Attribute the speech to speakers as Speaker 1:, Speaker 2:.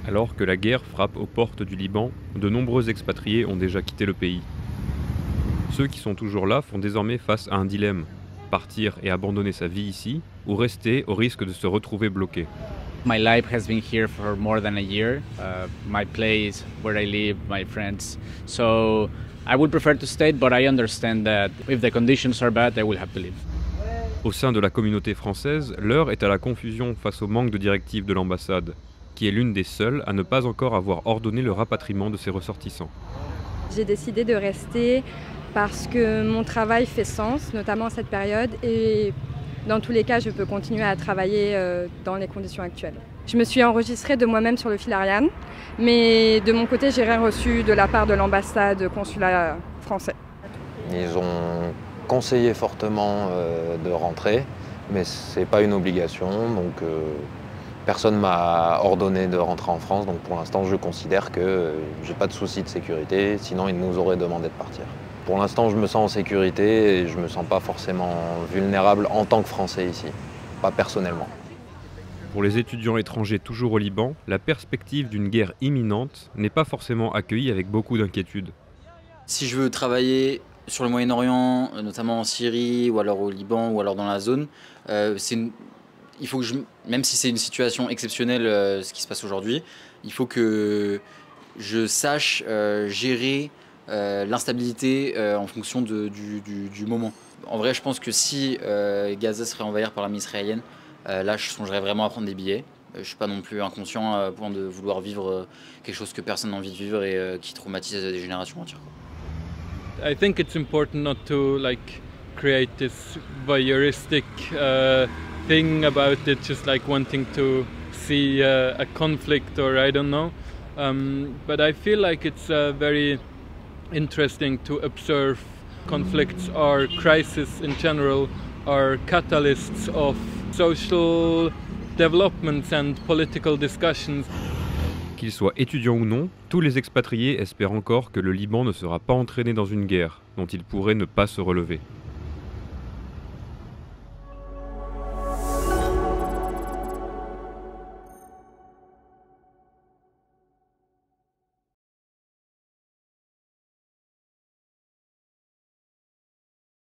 Speaker 1: Alors que la guerre frappe aux portes du Liban, de nombreux expatriés ont déjà quitté le pays. Ceux qui sont toujours là font désormais face à un dilemme: partir et abandonner sa vie ici, ou rester au risque de se retrouver bloqué.
Speaker 2: My life has been here for more than a year. My place, where I live, my friends. So I would prefer to stay, but I understand that if the conditions are bad, I will have to leave.
Speaker 1: Au sein de la communauté française, l'heure est à la confusion face au manque de directives de l'ambassade, qui est l'une des seules à ne pas encore avoir ordonné le rapatriement de ses ressortissants.
Speaker 3: J'ai décidé de rester parce que mon travail fait sens, notamment à cette période, et dans tous les cas, je peux continuer à travailler dans les conditions actuelles. Je me suis enregistrée de moi-même sur le fil Ariane, mais de mon côté, j'ai rien reçu de la part de l'ambassade consulat français.
Speaker 4: Ils ont conseillé fortement de rentrer, mais ce n'est pas une obligation, donc personne ne m'a ordonné de rentrer en France, donc pour l'instant je considère que j'ai pas de souci de sécurité, sinon ils nous auraient demandé de partir. Pour l'instant je me sens en sécurité et je me sens pas forcément vulnérable en tant que Français ici, pas personnellement.
Speaker 1: Pour les étudiants étrangers toujours au Liban, la perspective d'une guerre imminente n'est pas forcément accueillie avec beaucoup d'inquiétude.
Speaker 5: Si je veux travailler sur le Moyen-Orient, notamment en Syrie, ou alors au Liban, ou alors dans la zone, il faut que même si c'est une situation exceptionnelle, ce qui se passe aujourd'hui, il faut que je sache gérer l'instabilité en fonction du moment. En vrai, je pense que si Gaza serait envahie par l'armée israélienne, là, je songerais vraiment à prendre des billets. Je ne suis pas non plus inconscient à point de vouloir vivre quelque chose que personne n'a envie de vivre et qui traumatise des générations entières.
Speaker 6: I think it's important not to create this voyeuristic thing about it, just wanting to see a conflict or I don't know. But I feel like it's very interesting to observe conflicts or crises in general are catalysts of social developments and political discussions.
Speaker 1: Qu'ils soient étudiants ou non, tous les expatriés espèrent encore que le Liban ne sera pas entraîné dans une guerre dont il pourrait ne pas se relever.